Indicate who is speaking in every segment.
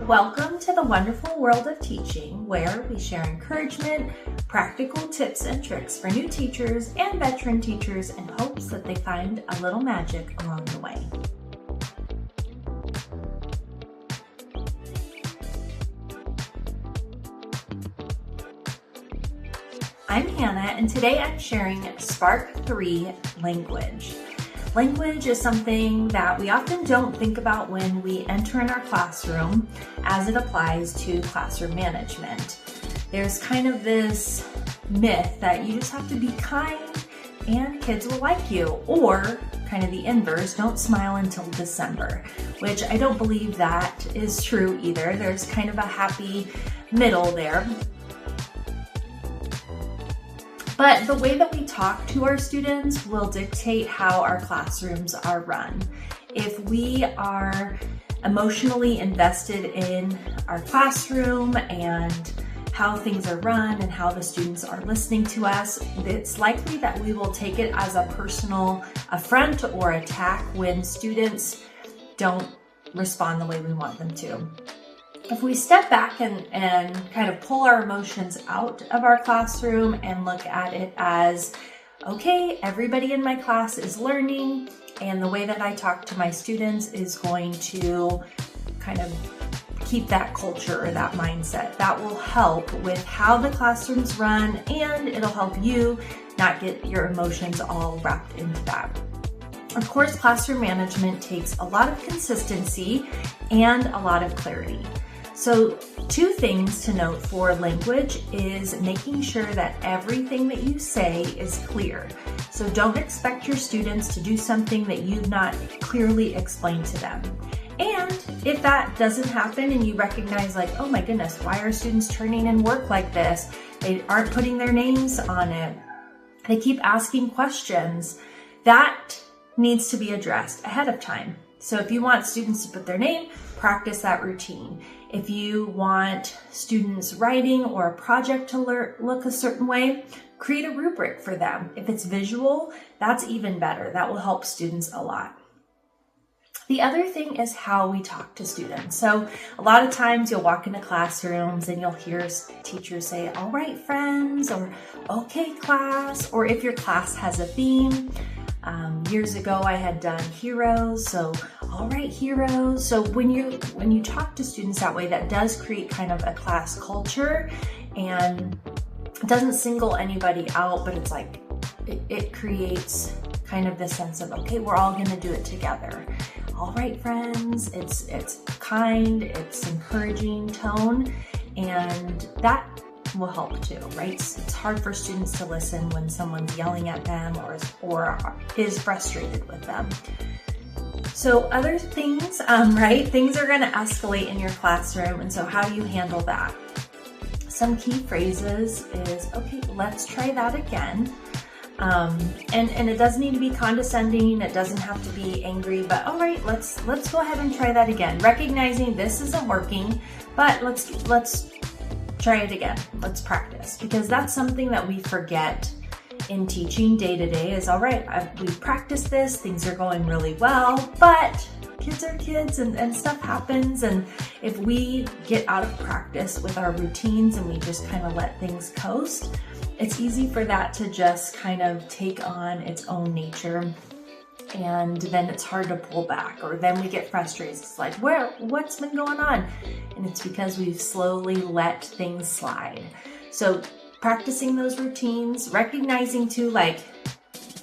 Speaker 1: Welcome to the wonderful world of teaching, where we share encouragement, practical tips and tricks for new teachers and veteran teachers in hopes that they find a little magic along the way. I'm Hannah, and today I'm sharing Spark 3 language. Language is something that we often don't think about when we enter in our classroom as it applies to classroom management. There's kind of this myth that you just have to be kind and kids will like you, or kind of the inverse, don't smile until December, which I don't believe that is true either. There's kind of a happy middle there. But the way that we talk to our students will dictate how our classrooms are run. If we are emotionally invested in our classroom and how things are run and how the students are listening to us, it's likely that we will take it as a personal affront or attack when students don't respond the way we want them to. If we step back and kind of pull our emotions out of our classroom and look at it as, okay, everybody in my class is learning, and the way that I talk to my students is going to kind of keep that culture or that mindset. That will help with how the classrooms run, and it'll help you not get your emotions all wrapped into that. Of course, classroom management takes a lot of consistency and a lot of clarity. So 2 things to note for language is making sure that everything that you say is clear. So don't expect your students to do something that you've not clearly explained to them. And if that doesn't happen and you recognize like, oh my goodness, why are students turning in work like this? They aren't putting their names on it. They keep asking questions. That needs to be addressed ahead of time. So if you want students to put their name, practice that routine. If you want students writing or a project to look a certain way, create a rubric for them. If it's visual, that's even better. That will help students a lot. The other thing is how we talk to students. So a lot of times you'll walk into classrooms and you'll hear teachers say, all right, friends, or okay, class, or if your class has a theme. Years ago, I had done heroes, so all right, heroes. So when you talk to students that way, that does create kind of a class culture, and it doesn't single anybody out, but it's like it creates kind of this sense of, okay, we're all going to do it together. All right, friends. It's kind, it's encouraging tone, and that will help too, right? It's hard for students to listen when someone's yelling at them or is frustrated with them. So other things, right? Things are going to escalate in your classroom, and so how do you handle that? Some key phrases is, okay, let's try that again. And it doesn't need to be condescending. It doesn't have to be angry, but all right, let's go ahead and try that again. Recognizing this isn't working, but let's try it again. Let's practice, because that's something that we forget in teaching day to day is, all right, we've practiced this, things are going really well, but kids are kids and stuff happens. And if we get out of practice with our routines and we just kind of let things coast, it's easy for that to just kind of take on its own nature. And then it's hard to pull back, or then we get frustrated. It's like, what's been going on? And it's because we've slowly let things slide. So practicing those routines, recognizing too, like,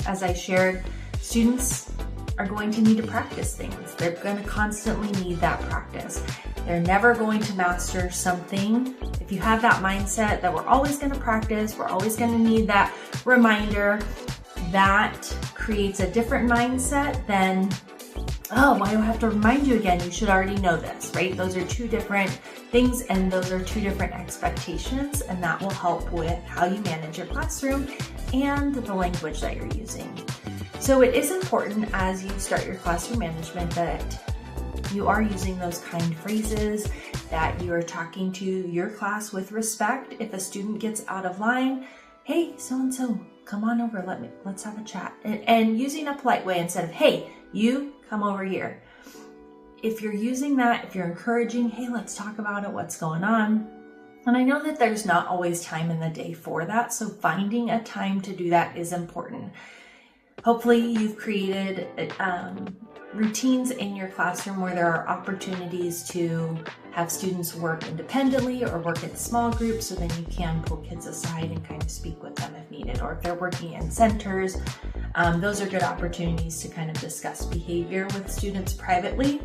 Speaker 1: as I shared, students are going to need to practice things. They're going to constantly need that practice. They're never going to master something. If you have that mindset that we're always going to practice, we're always going to need that reminder, that creates a different mindset than, oh, why do I have to remind you again? You should already know this, right? Those are 2 different things, and those are 2 different expectations, and that will help with how you manage your classroom and the language that you're using. So it is important as you start your classroom management that you are using those kind phrases, that you are talking to your class with respect. If a student gets out of line, hey, so-and-so, come on over, let's have a chat. And using a polite way instead of, hey, you come over here. if you're using that, if you're encouraging, hey, let's talk about it, what's going on. And I know that there's not always time in the day for that, so finding a time to do that is important. Hopefully you've created routines in your classroom where there are opportunities to have students work independently or work in small groups, so then you can pull kids aside and kind of speak with them if needed. Or if they're working in centers, those are good opportunities to kind of discuss behavior with students privately,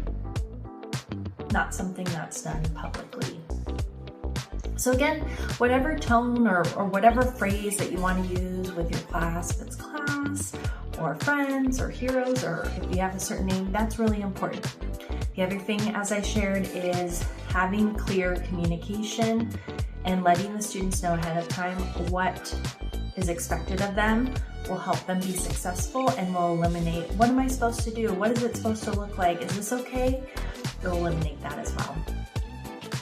Speaker 1: not something that's done publicly. So again, whatever tone or whatever phrase that you want to use with your class, if it's class or friends or heroes, or if you have a certain name, that's really important. The other thing, as I shared, is having clear communication and letting the students know ahead of time what is expected of them will help them be successful and will eliminate, what am I supposed to do? What is it supposed to look like? Is this okay? It'll eliminate that as well.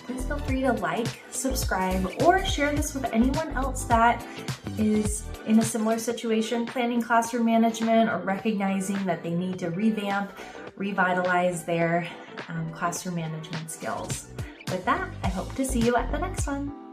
Speaker 1: Please feel free to like, subscribe, or share this with anyone else that is in a similar situation, planning classroom management or recognizing that they need to revamp, revitalize their classroom management skills. With that, I hope to see you at the next one.